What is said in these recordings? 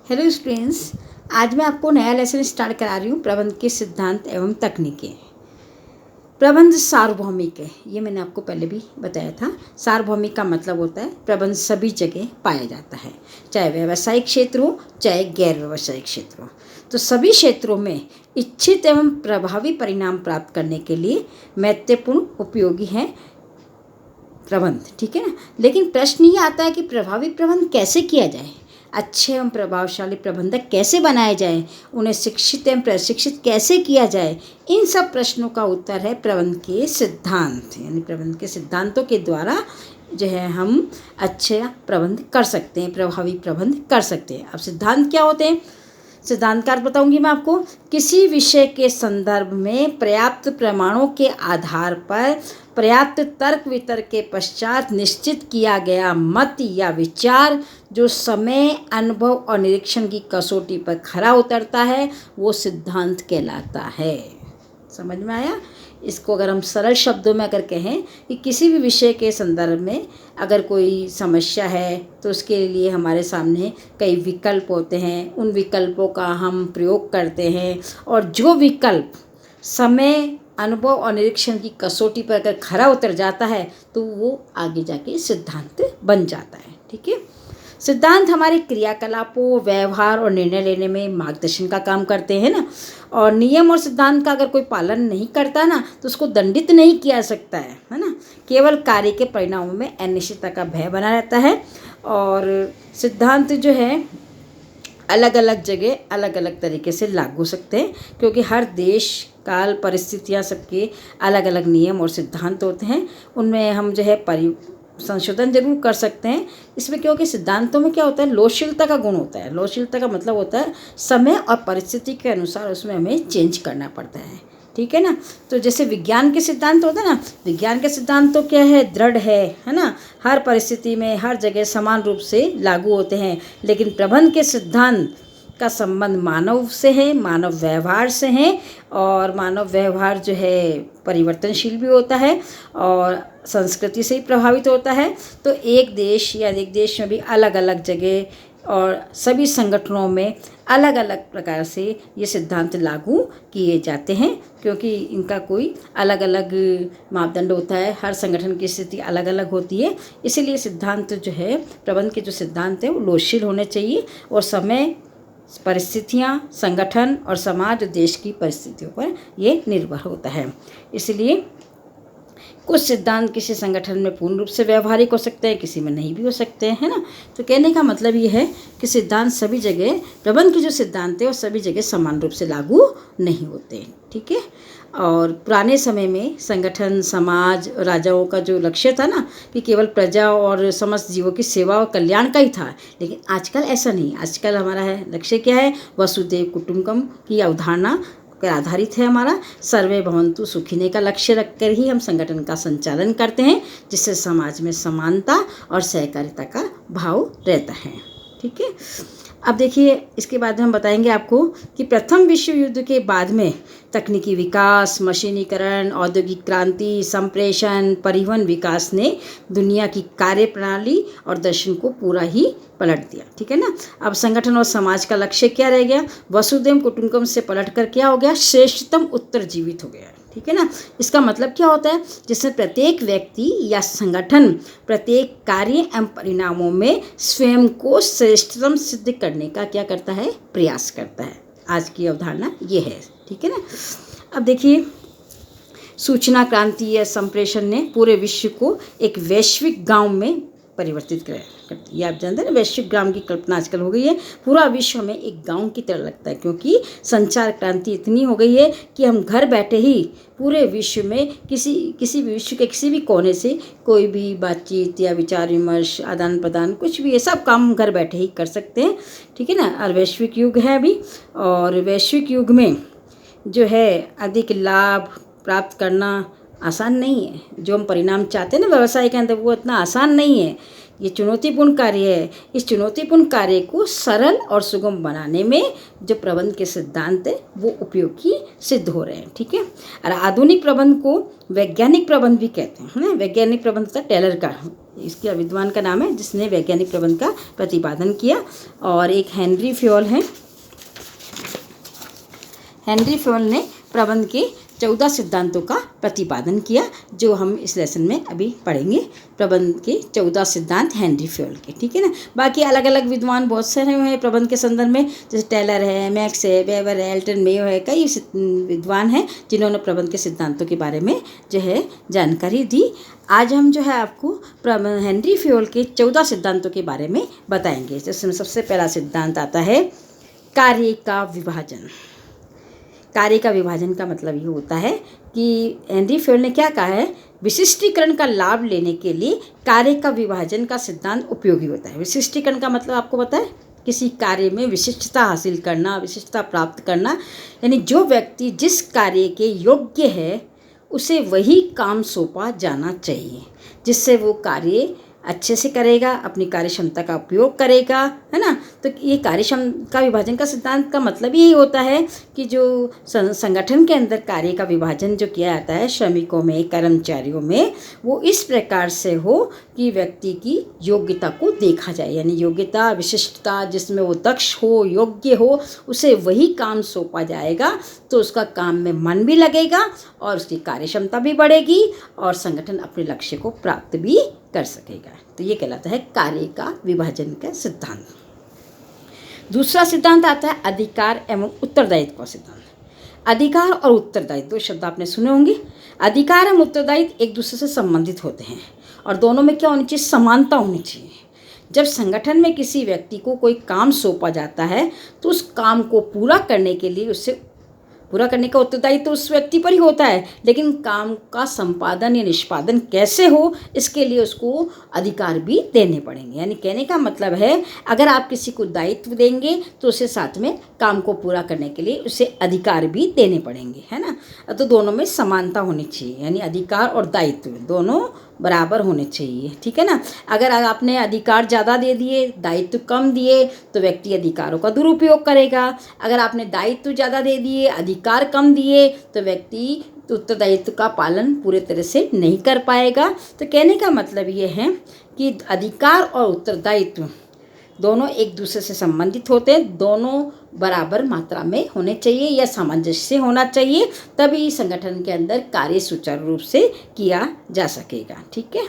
Hello students, आज मैं आपको नया लेसन स्टार्ट करा रही हूँ। प्रबंध के सिद्धांत एवं तकनीकें। प्रबंध सार्वभौमिक है, ये मैंने आपको पहले भी बताया था। सार्वभौमिक का मतलब होता है प्रबंध सभी जगह पाया जाता है, चाहे व्यावसायिक क्षेत्र हो चाहे गैर व्यावसायिक क्षेत्र हो। तो सभी क्षेत्रों में इच्छित एवं प्रभावी परिणाम प्राप्त करने के लिए महत्वपूर्ण उपयोगी है प्रबंध, ठीक है ना। लेकिन प्रश्न ये आता है कि प्रभावी प्रबंध कैसे किया जाए, अच्छे एवं प्रभावशाली प्रबंधक कैसे बनाए जाए, उन्हें शिक्षित एवं प्रशिक्षित कैसे किया जाए। इन सब प्रश्नों का उत्तर है प्रबंध के सिद्धांत, यानी प्रबंध के सिद्धांतों के द्वारा जो है हम अच्छा प्रबंध कर सकते हैं, प्रभावी प्रबंध कर सकते हैं। अब सिद्धांत क्या होते हैं, सिद्धांत का अर्थ बताऊंगी मैं आपको। किसी विषय के संदर्भ में पर्याप्त प्रमाणों के आधार पर पर्याप्त तर्क वितर्क के पश्चात निश्चित किया गया मत या विचार जो समय, अनुभव और निरीक्षण की कसौटी पर खरा उतरता है, वो सिद्धांत कहलाता है। समझ में आया। इसको अगर हम सरल शब्दों में अगर कहें कि किसी भी विषय के संदर्भ में अगर कोई समस्या है तो उसके लिए हमारे सामने कई विकल्प होते हैं, उन विकल्पों का हम प्रयोग करते हैं और जो विकल्प समय, अनुभव और निरीक्षण की कसौटी पर अगर खरा उतर जाता है तो वो आगे जाके सिद्धांत बन जाता है, ठीक है। सिद्धांत हमारे क्रियाकलापों, व्यवहार और निर्णय लेने में मार्गदर्शन का काम करते हैं ना। और नियम और सिद्धांत का अगर कोई पालन नहीं करता ना तो उसको दंडित नहीं किया सकता है ना। केवल कार्य के परिणामों में अनिश्चितता का भय बना रहता है। और सिद्धांत जो है अलग अलग जगह अलग अलग तरीके से लागू हो सकते हैं, क्योंकि हर देश, काल, परिस्थितियाँ सबके अलग अलग नियम और सिद्धांत होते हैं। उनमें हम जो है संशोधन जरूर कर सकते हैं इसमें, क्योंकि सिद्धांतों में क्या होता है, लोचशीलता का गुण होता है। लोचशीलता का मतलब होता है समय और परिस्थिति के अनुसार उसमें हमें चेंज करना पड़ता है, ठीक है ना। तो जैसे विज्ञान के सिद्धांत होते हैं ना, विज्ञान के सिद्धांत तो क्या है, दृढ़ है ना, हर परिस्थिति में हर जगह समान रूप से लागू होते हैं। लेकिन प्रबंध के सिद्धांत का संबंध मानव से है, मानव व्यवहार से है। और मानव व्यवहार जो है परिवर्तनशील भी होता है और संस्कृति से ही प्रभावित होता है। तो एक देश या एक देश में भी अलग अलग जगह और सभी संगठनों में अलग अलग प्रकार से ये सिद्धांत लागू किए जाते हैं, क्योंकि इनका कोई अलग अलग मापदंड होता है, हर संगठन की स्थिति अलग अलग होती है। इसीलिए सिद्धांत जो है, प्रबंध के जो सिद्धांत हैं वो लोचशील होने चाहिए और समय, परिस्थितियाँ, संगठन और समाज और देश की परिस्थितियों पर ये निर्भर होता है। इसलिए कुछ सिद्धांत किसी संगठन में पूर्ण रूप से व्यवहारिक हो सकते हैं, किसी में नहीं भी हो सकते हैं, है ना। तो कहने का मतलब ये है कि सिद्धांत सभी जगह, प्रबंध के जो सिद्धांत है वो सभी जगह समान रूप से लागू नहीं होते, ठीक है। और पुराने समय में संगठन, समाज, राजाओं का जो लक्ष्य था ना कि केवल प्रजा और समस्त जीवों की सेवा और कल्याण का ही था, लेकिन आजकल ऐसा नहीं। आजकल हमारा है लक्ष्य क्या है, वसुधैव कुटुंबकम की अवधारणा पर आधारित है हमारा। सर्वे भवन्तु सुखिने का लक्ष्य रखकर ही हम संगठन का संचालन करते हैं, जिससे समाज में समानता और सहकारिता का भाव रहता है, ठीक है। अब देखिए, इसके बाद हम बताएंगे आपको कि प्रथम विश्व युद्ध के बाद में तकनीकी विकास, मशीनीकरण, औद्योगिक क्रांति, संप्रेषण, परिवहन विकास ने दुनिया की कार्यप्रणाली और दर्शन को पूरा ही पलट दिया, ठीक है ना। अब संगठन और समाज का लक्ष्य क्या रह गया, वसुधैव कुटुंबकम से पलटकर क्या हो गया, श्रेष्ठतम उत्तर जीवित हो गया, ठीक है ना। इसका मतलब क्या होता है, जिसमें प्रत्येक व्यक्ति या संगठन प्रत्येक कार्य एवं परिणामों में स्वयं को श्रेष्ठतम सिद्ध करने का क्या करता है, प्रयास करता है। आज की अवधारणा ये है, ठीक है ना। अब देखिए, सूचना क्रांति या संप्रेषण ने पूरे विश्व को एक वैश्विक गांव में परिवर्तित कर दिया। आप जानते हैं ना, वैश्विक ग्राम की कल्पना आजकल हो गई है। पूरा विश्व हमें एक गांव की तरह लगता है, क्योंकि संचार क्रांति इतनी हो गई है कि हम घर बैठे ही पूरे विश्व में किसी भी विश्व के किसी भी कोने से कोई भी बातचीत या विचार विमर्श, आदान प्रदान, कुछ भी, ये सब काम हम घर बैठे ही कर सकते हैं, ठीक है ना। और वैश्विक युग है अभी, और वैश्विक युग में जो है अधिक लाभ प्राप्त करना आसान नहीं है। जो हम परिणाम चाहते हैं ना व्यवसाय के अंदर, वो इतना आसान नहीं है। ये चुनौतीपूर्ण कार्य है। इस चुनौतीपूर्ण कार्य को सरल और सुगम बनाने में जो प्रबंध के सिद्धांत है वो उपयोगी सिद्ध हो रहे हैं। ठीक है। और आधुनिक प्रबंध को वैज्ञानिक प्रबंध भी कहते हैं, है ना। वैज्ञानिक प्रबंध था टेलर का, इसके विद्वान का नाम है जिसने वैज्ञानिक प्रबंध का प्रतिपादन किया। और एक हेनरी फ्योल है। हेनरी फ्योल ने प्रबंध के 14 सिद्धांतों का प्रतिपादन किया, जो हम इस लेसन में अभी पढ़ेंगे। प्रबंध के 14 सिद्धांत हेनरी फ्योल के। ठीक है ना। बाकी अलग अलग विद्वान बहुत सारे हैं प्रबंध के संदर्भ में, जैसे टेलर है, मैक्स है, वेबर है, एल्टन मेयो है, कई विद्वान हैं जिन्होंने प्रबंध के सिद्धांतों के बारे में जो है जानकारी दी। आज हम जो है आपको हेनरी फ्योल के 14 सिद्धांतों के बारे में बताएंगे। जिसमें सबसे पहला सिद्धांत आता है कार्य का विभाजन। कार्य का विभाजन का मतलब ये होता है कि हेनरी फ्योल ने क्या कहा है, विशिष्टीकरण का लाभ लेने के लिए कार्य का विभाजन का सिद्धांत उपयोगी होता है। विशिष्टीकरण का मतलब आपको पता है, किसी कार्य में विशिष्टता हासिल करना, विशिष्टता प्राप्त करना, यानी जो व्यक्ति जिस कार्य के योग्य है उसे वही काम सौंपा जाना चाहिए, जिससे वो कार्य अच्छे से करेगा, अपनी कार्य क्षमता का उपयोग करेगा, है ना। तो ये का विभाजन का सिद्धांत का मतलब यही होता है कि जो संगठन के अंदर कार्य का विभाजन जो किया जाता है श्रमिकों में, कर्मचारियों में, वो इस प्रकार से हो कि व्यक्ति की योग्यता को देखा जाए, यानी योग्यता, विशिष्टता, जिसमें वो दक्ष हो, योग्य हो, उसे वही काम सौंपा जाएगा। तो उसका काम में मन भी लगेगा और उसकी कार्य क्षमता भी बढ़ेगी और संगठन अपने लक्ष्य को प्राप्त भी कर सकेगा। तो ये कहलाता है कार्य का विभाजन का सिद्धांत। दूसरा सिद्धांत आता है अधिकार एवं उत्तरदायित्व का सिद्धांत। अधिकार और उत्तरदायित्व, दो शब्द आपने सुने होंगे। अधिकार एवं उत्तरदायित्व एक दूसरे से संबंधित होते हैं और दोनों में क्या होनी चाहिए, समानता होनी चाहिए। जब संगठन में किसी व्यक्ति को कोई काम सौंपा जाता है तो उस काम को पूरा करने के लिए उससे पूरा करने का उत्तरदायित्व तो उस व्यक्ति पर ही होता है, लेकिन काम का संपादन या निष्पादन कैसे हो इसके लिए उसको अधिकार भी देने पड़ेंगे। यानी कहने का मतलब है, अगर आप किसी को दायित्व देंगे तो उसे साथ में काम को पूरा करने के लिए उसे अधिकार भी देने पड़ेंगे, है ना। तो दोनों में समानता होनी चाहिए, यानी अधिकार और दायित्व दोनों बराबर होने चाहिए। ठीक है ना। अगर आपने अधिकार ज़्यादा दे दिए, दायित्व कम दिए, तो व्यक्ति अधिकारों का दुरुपयोग करेगा। अगर आपने दायित्व ज़्यादा दे दिए, अधिकार कम दिए, तो व्यक्ति उत्तरदायित्व का पालन पूरे तरह से नहीं कर पाएगा। तो कहने का मतलब ये है कि अधिकार और उत्तरदायित्व दोनों एक दूसरे से संबंधित होते हैं, दोनों बराबर मात्रा में होने चाहिए या सामंजस्य होना चाहिए, तभी संगठन के अंदर कार्य सुचारू रूप से किया जा सकेगा। ठीक है।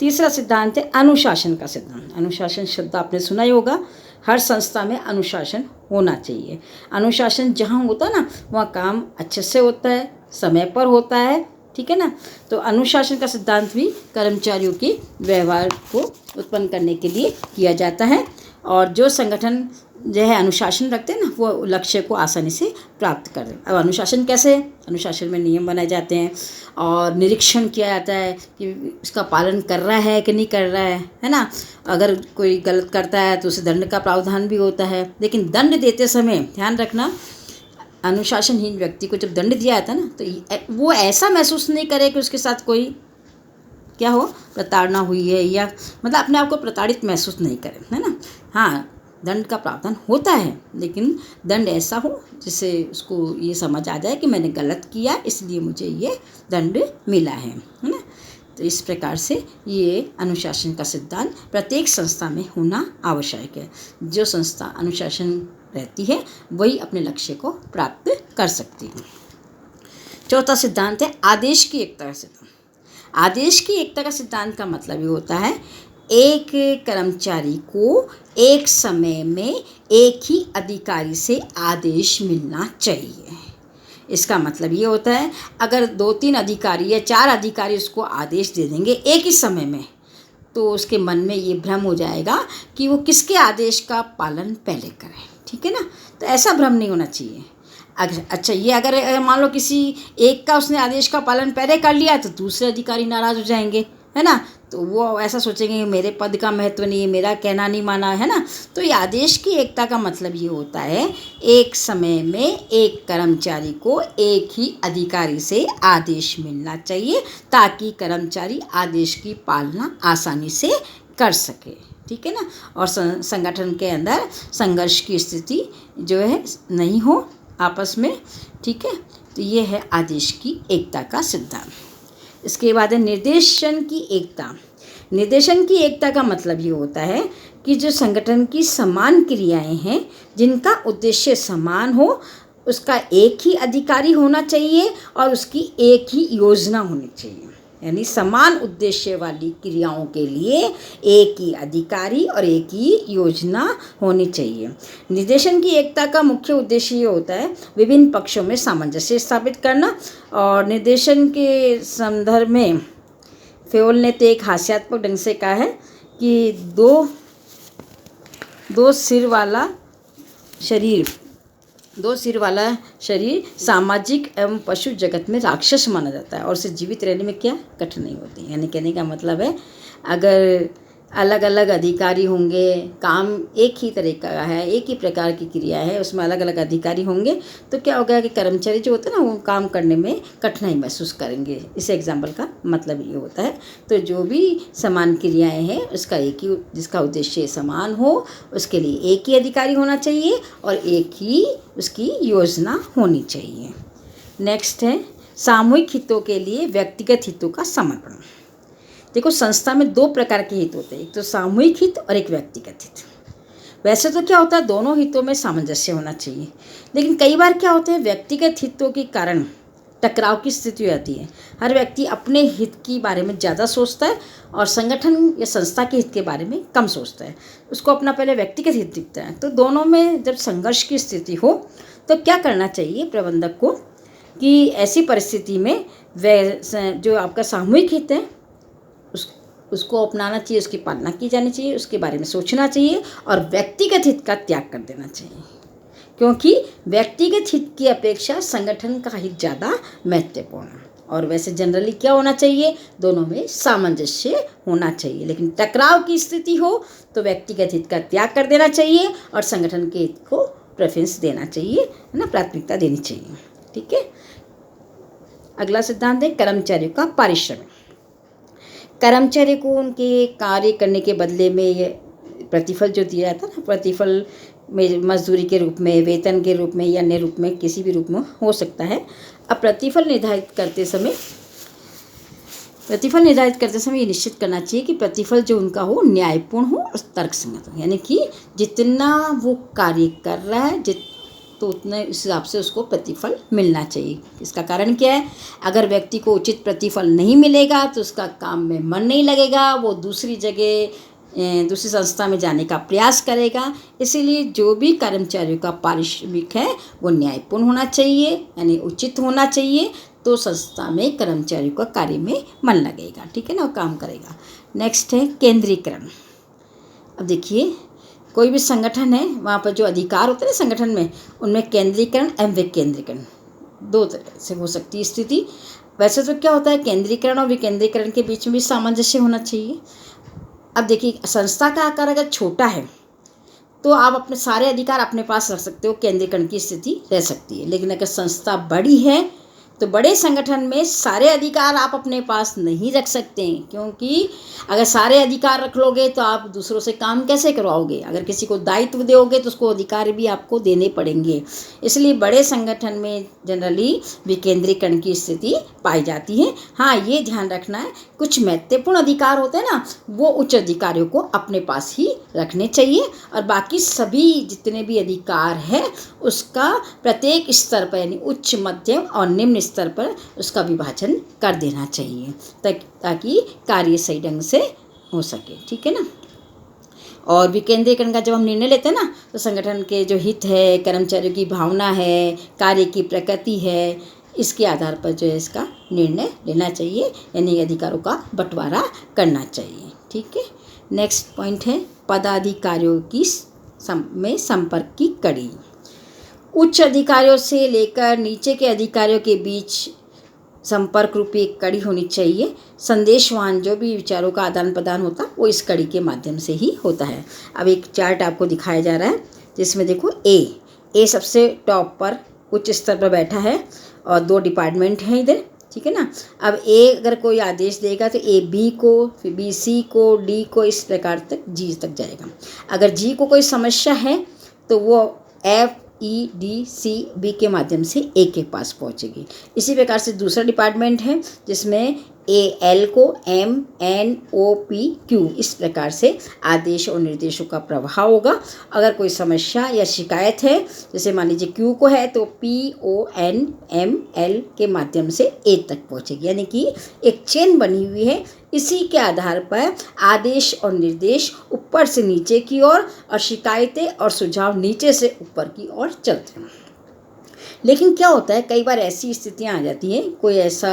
तीसरा सिद्धांत है अनुशासन का सिद्धांत। अनुशासन शब्द आपने सुना ही होगा। हर संस्था में अनुशासन होना चाहिए। अनुशासन जहाँ होता है ना, वहाँ काम अच्छे से होता है, समय पर होता है। ठीक है ना। तो अनुशासन का सिद्धांत भी कर्मचारियों के व्यवहार को उत्पन्न करने के लिए किया जाता है, और जो संगठन जो है अनुशासन रखते हैं ना, वो लक्ष्य को आसानी से प्राप्त कर दें। अब अनुशासन कैसे? अनुशासन में नियम बनाए जाते हैं और निरीक्षण किया जाता है कि इसका पालन कर रहा है कि नहीं कर रहा है ना। अगर कोई गलत करता है तो उसे दंड का प्रावधान भी होता है, लेकिन दंड देते समय ध्यान रखना, अनुशासनहीन व्यक्ति को जब दंड दिया जाता है ना, तो वो ऐसा महसूस नहीं करे कि उसके साथ कोई क्या हो, प्रताड़ना हुई है, या मतलब अपने आप को प्रताड़ित महसूस नहीं करे, है ना। हाँ, दंड का प्रावधान होता है, लेकिन दंड ऐसा हो जिससे उसको ये समझ आ जाए कि मैंने गलत किया, इसलिए मुझे ये दंड मिला है ना। तो इस प्रकार से ये अनुशासन का सिद्धांत प्रत्येक संस्था में होना आवश्यक है। जो संस्था अनुशासन रहती है वही अपने लक्ष्य को प्राप्त कर सकती है। चौथा सिद्धांत है आदेश की एकता का सिद्धांत। आदेश की एकता का सिद्धांत का मतलब ये होता है, एक कर्मचारी को एक समय में एक ही अधिकारी से आदेश मिलना चाहिए। इसका मतलब ये होता है, अगर 2-3 अधिकारी या 4 अधिकारी उसको आदेश दे देंगे एक ही समय में, तो उसके मन में ये भ्रम हो जाएगा कि वो किसके आदेश का पालन पहले करें। ठीक है ना। तो ऐसा भ्रम नहीं होना चाहिए। अच्छा, ये अगर मान लो किसी एक का उसने आदेश का पालन पहले कर लिया तो दूसरे अधिकारी नाराज़ हो जाएंगे, है ना। तो वो ऐसा सोचेंगे कि मेरे पद का महत्व नहीं है, मेरा कहना नहीं माना, है ना। तो ये आदेश की एकता का मतलब ये होता है, एक समय में एक कर्मचारी को एक ही अधिकारी से आदेश मिलना चाहिए, ताकि कर्मचारी आदेश की पालना आसानी से कर सके, ठीक है ना। और संगठन के अंदर संघर्ष की स्थिति जो है नहीं हो आपस में, ठीक है। तो ये है आदेश की एकता का सिद्धांत। इसके बाद है निर्देशन की एकता। निर्देशन की एकता का मतलब ये होता है कि जो संगठन की समान क्रियाएं हैं जिनका उद्देश्य समान हो, उसका एक ही अधिकारी होना चाहिए और उसकी एक ही योजना होनी चाहिए। यानी समान उद्देश्य वाली क्रियाओं के लिए एक ही अधिकारी और एक ही योजना होनी चाहिए। निर्देशन की एकता का मुख्य उद्देश्य ये होता है विभिन्न पक्षों में सामंजस्य स्थापित करना। और निर्देशन के संदर्भ में फेओल ने तो एक हास्यात्मक ढंग से कहा है कि दो सिर वाला शरीर सामाजिक एवं पशु जगत में राक्षस माना जाता है और उसे जीवित रहने में क्या कठिनाई होती है। यानी कहने का मतलब है अगर अलग अलग अधिकारी होंगे, काम एक ही तरह का है, एक ही प्रकार की क्रिया है, उसमें अलग अलग अधिकारी होंगे तो क्या होगा कि कर्मचारी जो होते हैं ना वो काम करने में कठिनाई महसूस करेंगे। इस एग्जाम्पल का मतलब ये होता है। तो जो भी समान क्रियाएं हैं उसका एक ही, जिसका उद्देश्य समान हो उसके लिए एक ही अधिकारी होना चाहिए और एक ही उसकी योजना होनी चाहिए। नेक्स्ट है सामूहिक हितों के लिए व्यक्तिगत हितों का समर्पण। देखो संस्था में दो प्रकार के हित होते हैं, एक तो सामूहिक हित और एक व्यक्तिगत हित। वैसे तो क्या होता है दोनों हितों में सामंजस्य होना चाहिए, लेकिन कई बार क्या होता है व्यक्तिगत हितों के कारण टकराव की स्थिति आती है। हर व्यक्ति अपने हित के बारे में ज़्यादा सोचता है और संगठन या संस्था के हित के बारे में कम सोचता है, उसको अपना पहले व्यक्तिगत हित दिखता है। तो दोनों में जब संघर्ष की स्थिति हो तो क्या करना चाहिए प्रबंधक को कि ऐसी परिस्थिति में जो आपका सामूहिक हित है उसको अपनाना चाहिए, उसकी पालना की जानी चाहिए, उसके बारे में सोचना चाहिए और व्यक्तिगत हित का त्याग कर देना चाहिए, क्योंकि व्यक्तिगत हित की अपेक्षा संगठन का हित ज़्यादा महत्वपूर्ण है। और वैसे जनरली क्या होना चाहिए, दोनों में सामंजस्य होना चाहिए, लेकिन टकराव की स्थिति हो तो व्यक्तिगत हित का त्याग कर देना चाहिए और संगठन के हित को प्रेफरेंस देना चाहिए, है ना, प्राथमिकता देनी चाहिए, ठीक है। अगला सिद्धांत है कर्मचारियों का पारिश्रमिक। कर्मचारी को उनके कार्य करने के बदले में ये प्रतिफल जो दिया जाता है ना, प्रतिफल में मजदूरी के रूप में, वेतन के रूप में या अन्य रूप में, किसी भी रूप में हो सकता है। अब प्रतिफल निर्धारित करते समय ये निश्चित करना चाहिए कि प्रतिफल जो उनका हो न्यायपूर्ण हो और तर्कसंगत हो। यानी कि जितना वो कार्य कर रहा है तो उतने इस हिसाब से उसको प्रतिफल मिलना चाहिए। इसका कारण क्या है, अगर व्यक्ति को उचित प्रतिफल नहीं मिलेगा तो उसका काम में मन नहीं लगेगा, वो दूसरी संस्था में जाने का प्रयास करेगा। इसीलिए जो भी कर्मचारियों का पारिश्रमिक है वो न्यायपूर्ण होना चाहिए, यानी उचित होना चाहिए, तो संस्था में कर्मचारियों का कार्य में मन लगेगा, ठीक है ना, वो काम करेगा। नेक्स्ट है केंद्रीकरण। अब देखिए कोई भी संगठन है वहाँ पर जो अधिकार होते हैं ना संगठन में, उनमें केंद्रीकरण एवं विकेंद्रीकरण दो तरह से हो सकती है स्थिति। वैसे तो क्या होता है केंद्रीकरण और विकेंद्रीकरण के बीच में भी सामंजस्य होना चाहिए। अब देखिए संस्था का आकार अगर छोटा है तो आप अपने सारे अधिकार अपने पास रख सकते हो, केंद्रीकरण की स्थिति रह सकती है। लेकिन अगर संस्था बड़ी है तो बड़े संगठन में सारे अधिकार आप अपने पास नहीं रख सकते हैं, क्योंकि अगर सारे अधिकार रख लोगे तो आप दूसरों से काम कैसे करवाओगे। अगर किसी को दायित्व दोगे तो उसको अधिकार भी आपको देने पड़ेंगे। इसलिए बड़े संगठन में जनरली विकेंद्रीकरण की स्थिति पाई जाती है। हाँ, ये ध्यान रखना है कुछ महत्वपूर्ण अधिकार होते हैं ना, वो उच्च अधिकारियों को अपने पास ही रखने चाहिए और बाकी सभी जितने भी अधिकार है उसका प्रत्येक स्तर पर यानी उच्च, मध्यम और निम्न स्तर पर उसका विभाजन कर देना चाहिए ताकि कार्य सही ढंग से हो सके, ठीक है ना। और विकेंद्रीकरण का जब हम निर्णय लेते हैं ना तो संगठन के जो हित है, कर्मचारियों की भावना है, कार्य की प्रकृति है, इसके आधार पर जो है इसका निर्णय लेना चाहिए, यानी अधिकारों का बंटवारा करना चाहिए, ठीक है। नेक्स्ट पॉइंट है पदाधिकारियों की में संपर्क की कड़ी। उच्च अधिकारियों से लेकर नीचे के अधिकारियों के बीच संपर्क रूपी एक कड़ी होनी चाहिए। संदेशवान जो भी विचारों का आदान प्रदान होता वो इस कड़ी के माध्यम से ही होता है। अब एक चार्ट आपको दिखाया जा रहा है जिसमें देखो ए सबसे टॉप पर उच्च स्तर पर बैठा है और दो डिपार्टमेंट हैं इधर, ठीक है ना। अब ए अगर कोई आदेश देगा तो ए बी को, फिर बी सी को, डी को, इस प्रकार तक जी तक जाएगा। अगर जी को कोई समस्या है तो वो F E D C B के माध्यम से ए के पास पहुंचेगी। इसी प्रकार से दूसरा डिपार्टमेंट है जिसमें ए एल को, M N O P Q, इस प्रकार से आदेश और निर्देशों का प्रभाव होगा। अगर कोई समस्या या शिकायत है, जैसे मान लीजिए क्यू को है, तो P O N M L के माध्यम से ए तक पहुंचेगी। यानी कि एक चेन बनी हुई है। इसी के आधार पर आदेश और निर्देश ऊपर से नीचे की ओर और शिकायतें और सुझाव नीचे से ऊपर की ओर चलते हैं। लेकिन क्या होता है, कई बार ऐसी स्थितियां आ जाती हैं, कोई ऐसा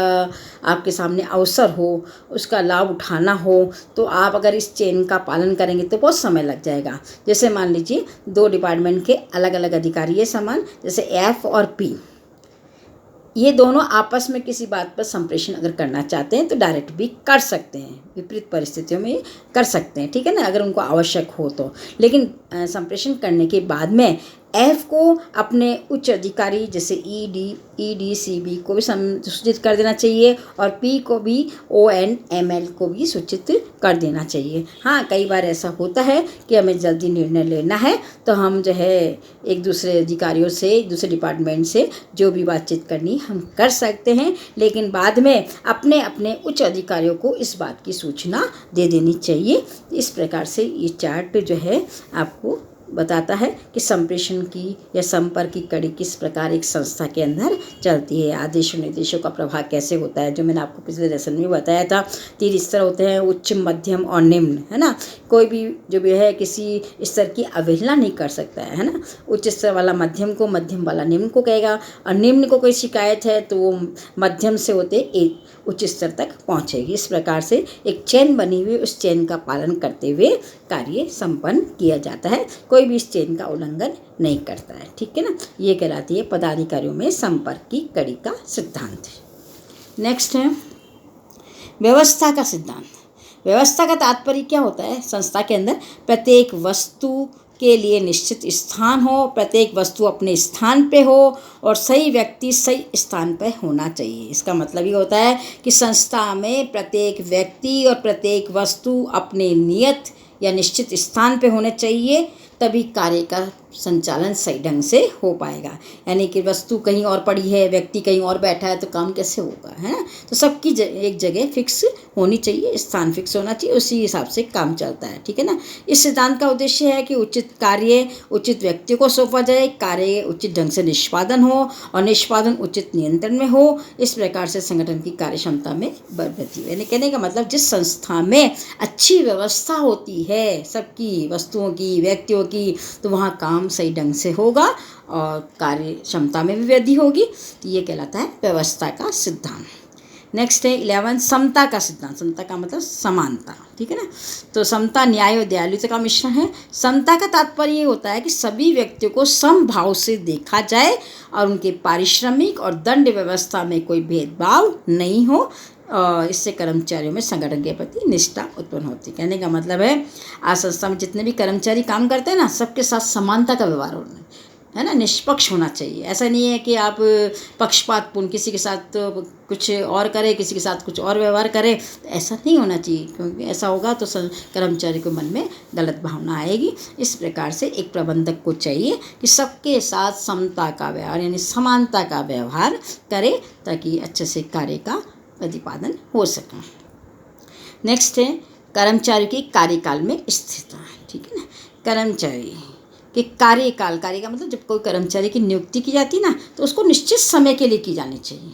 आपके सामने अवसर हो, उसका लाभ उठाना हो, तो आप अगर इस चेन का पालन करेंगे तो बहुत समय लग जाएगा। जैसे मान लीजिए दो डिपार्टमेंट के अलग अलग अधिकारी है समान, जैसे एफ और पी, ये दोनों आपस में किसी बात पर संप्रेषण अगर करना चाहते हैं तो डायरेक्ट भी कर सकते हैं, विपरीत परिस्थितियों में कर सकते हैं, ठीक है ना, अगर उनको आवश्यक हो तो। लेकिन संप्रेषण करने के बाद में एफ को अपने उच्च अधिकारी जैसे ई डी सी बी को भी सूचित कर देना चाहिए और पी को भी, ओ एन एम एल को भी सूचित कर देना चाहिए। हाँ, कई बार ऐसा होता है कि हमें जल्दी निर्णय लेना है तो हम जो है एक दूसरे अधिकारियों से, दूसरे डिपार्टमेंट से जो भी बातचीत करनी हम कर सकते हैं, लेकिन बाद में अपने अपने उच्च अधिकारियों को इस बात की सूचना दे देनी चाहिए। इस प्रकार से ये चार्ट जो है आपको बताता है कि संप्रेषण की या संपर्क की कड़ी किस प्रकार एक संस्था के अंदर चलती है, आदेश और निर्देशों का प्रभाव कैसे होता है। जो मैंने आपको पिछले लेसन में बताया था, 3 स्तर होते हैं, उच्च, मध्यम और निम्न, है ना। कोई भी जो भी है किसी स्तर की अवहेलना नहीं कर सकता है ना। उच्च स्तर वाला मध्यम को, मध्यम वाला निम्न को कहेगा, और निम्न को कोई शिकायत है तो वो मध्यम से होते एक उच्च स्तर तक पहुंचेगी। इस प्रकार से एक चेन बनी हुई, उस चेन का पालन करते हुए कार्य संपन्न किया जाता है। कोई भी इस चेन का उल्लंघन नहीं करता है, ठीक है ना। ये कहलाती है पदाधिकारियों में संपर्क की कड़ी का सिद्धांत। नेक्स्ट है व्यवस्था का सिद्धांत। व्यवस्था का तात्पर्य क्या होता है, संस्था के अंदर प्रत्येक वस्तु के लिए निश्चित स्थान हो, प्रत्येक वस्तु अपने स्थान पे हो और सही व्यक्ति सही स्थान पे होना चाहिए। इसका मतलब ये होता है कि संस्था में प्रत्येक व्यक्ति और प्रत्येक वस्तु अपने नियत या निश्चित स्थान पे होने चाहिए, तभी कार्य का संचालन सही ढंग से हो पाएगा। यानी कि वस्तु कहीं और पड़ी है, व्यक्ति कहीं और बैठा है, तो काम कैसे होगा, है ना। तो सबकी एक जगह फिक्स होनी चाहिए, स्थान फिक्स होना चाहिए, उसी हिसाब से काम चलता है, ठीक है ना। इस सिद्धांत का उद्देश्य है कि उचित कार्य उचित व्यक्ति को सौंपा जाए, कार्य उचित ढंग से निष्पादन हो और निष्पादन उचित नियंत्रण में हो। इस प्रकार से संगठन की कार्य क्षमता में बढ़ती है। यानी कहने का मतलब जिस संस्था में अच्छी व्यवस्था होती है सबकी, वस्तुओं की, व्यक्तियों की, तो वहाँ काम सही ढंग से होगा और कार्य क्षमता में भी वृद्धि होगी। तो ये कहलाता है व्यवस्था का सिद्धांत। नेक्स्ट है 11 समता का सिद्धांत। समता का मतलब समानता, ठीक है ना। तो समता न्याय और दयालुता का मिश्रण है। समता का तात्पर्य ये होता है कि सभी व्यक्तियों को समभाव से देखा जाए और उनके पारिश्रमिक और दंड व्यवस्था में कोई भेदभाव नहीं हो। इससे कर्मचारियों में संगठन के प्रति निष्ठा उत्पन्न होती है। कहने का मतलब है आज संस्था में जितने भी कर्मचारी काम करते हैं ना, सबके साथ समानता का व्यवहार होना है ना, निष्पक्ष होना चाहिए। ऐसा नहीं है कि आप पक्षपातपूर्ण किसी के साथ कुछ और करें, किसी के साथ कुछ और व्यवहार करें, तो ऐसा नहीं होना चाहिए, क्योंकि ऐसा होगा तो कर्मचारी को मन में गलत भावना आएगी। इस प्रकार से एक प्रबंधक को चाहिए कि सबके साथ समता का व्यवहार यानी समानता का व्यवहार करे, ताकि अच्छे से कार्य का प्रतिपादन हो सके। नेक्स्ट है कर्मचारी के कार्यकाल में स्थिरता, ठीक है ना। कर्मचारी के कार्यकाल, कार्य का मतलब जब कोई कर्मचारी की नियुक्ति की जाती है ना, तो उसको निश्चित समय के लिए की जानी चाहिए।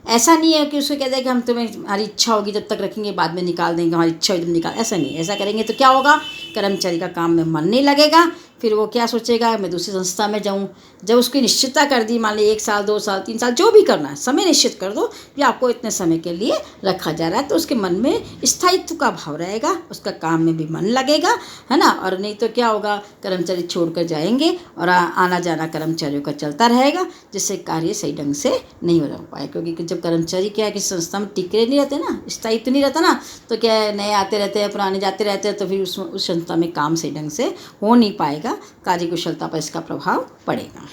ऐसा नहीं है कि उसको कहते हैं कि हम तुम्हें हमारी इच्छा होगी जब तक रखेंगे, बाद में निकाल देंगे, हमारी इच्छा होगी तब निकाल, ऐसा नहीं। ऐसा करेंगे तो क्या होगा, कर्मचारी का काम में मन नहीं लगेगा, फिर वो क्या सोचेगा मैं दूसरी संस्था में जाऊं। जब उसकी निश्चितता कर दी, मान ली 1 साल 2 साल 3 साल जो भी करना है, समय निश्चित कर दो कि आपको इतने समय के लिए रखा जा रहा है, तो उसके मन में स्थायित्व का भाव रहेगा, उसका काम में भी मन लगेगा, है ना। और नहीं तो क्या होगा, कर्मचारी छोड़कर जाएंगे और आना जाना कर्मचारियों का चलता रहेगा, जिससे कार्य सही ढंग से नहीं हो पाए। क्योंकि जब कर्मचारी क्या है कि संस्था में टिके नहीं रहते ना, स्थायित्व नहीं रहता ना, तो क्या है नए आते रहते हैं, पुराने जाते रहते हैं, तो फिर उस संस्था में काम सही ढंग से हो नहीं पाएगा, कार्यकुशलता पर इसका प्रभाव पड़ेगा,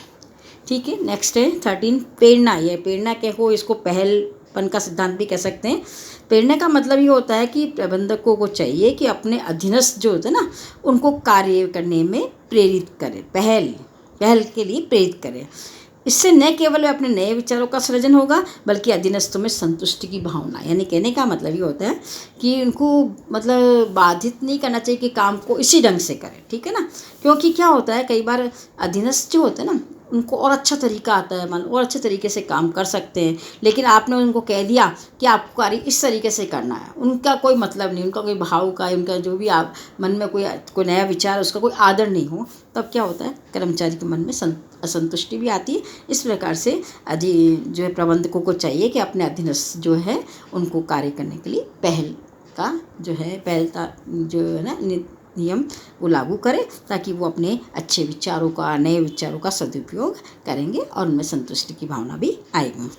ठीक है। नेक्स्ट है 13 प्रेरणा। यह प्रेरणा क्या हो, इसको पहल प्रेरितपन का सिद्धांत भी कह सकते हैं। प्रेरणा का मतलब ये होता है कि प्रबंधकों को चाहिए कि अपने अधीनस्थ जो होते हैं ना, उनको कार्य करने में प्रेरित करें, पहल के लिए प्रेरित करें। इससे न केवल अपने नए विचारों का सृजन होगा, बल्कि अधीनस्थों में संतुष्टि की भावना, यानी कहने का मतलब ये होता है कि उनको मतलब बाधित नहीं करना चाहिए कि काम को इसी ढंग से करें, ठीक है ना। क्योंकि क्या होता है, कई बार अधीनस्थ जो होते हैं ना, उनको और अच्छा तरीका आता है, मान और अच्छे तरीके से काम कर सकते हैं, लेकिन आपने उनको कह दिया कि आपको कार्य इस तरीके से करना है, उनका कोई मतलब नहीं, उनका कोई भाव का, उनका जो भी आप मन में कोई नया विचार, उसका कोई आदर नहीं हो, तब क्या होता है, कर्मचारी के मन में असंतुष्टि भी आती है। इस प्रकार से जो है प्रबंधकों को चाहिए कि अपने अधीनस्थ जो है उनको कार्य करने के लिए पहल का जो है ना नियम वो लागू करें, ताकि वो अपने अच्छे विचारों का, नए विचारों का सदुपयोग करेंगे और उनमें संतुष्टि की भावना भी आएगी।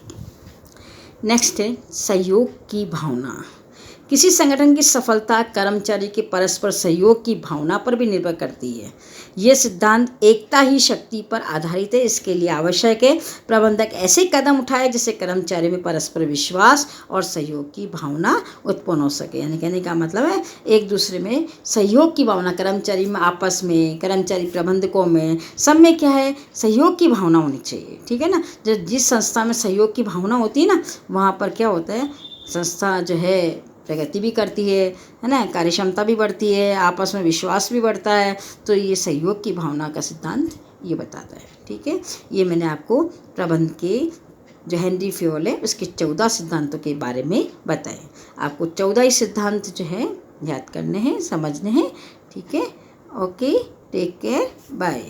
नेक्स्ट है सहयोग की भावना। किसी संगठन की सफलता कर्मचारी के परस्पर सहयोग की भावना पर भी निर्भर करती है। यह सिद्धांत एकता ही शक्ति पर आधारित है। इसके लिए आवश्यक है प्रबंधक ऐसे कदम उठाए जिससे कर्मचारी में परस्पर विश्वास और सहयोग की भावना उत्पन्न हो सके। यानी कहने का मतलब है एक दूसरे में सहयोग की भावना, कर्मचारी में आपस में, कर्मचारी प्रबंधकों में, सब में क्या है, सहयोग की भावना होनी चाहिए, ठीक है ना। जिस संस्था में सहयोग की भावना होती है ना, वहाँ पर क्या होता है, संस्था जो है प्रगति भी करती है ना, कार्य क्षमता भी बढ़ती है, आपस में विश्वास भी बढ़ता है। तो ये सहयोग की भावना का सिद्धांत ये बताता है, ठीक है। ये मैंने आपको प्रबंध के जो हेनरी फ्योल है उसके 14 सिद्धांतों के बारे में बताए। आपको 14 ही सिद्धांत जो है याद करने हैं, समझने हैं, ठीक है। Okay, take care, bye.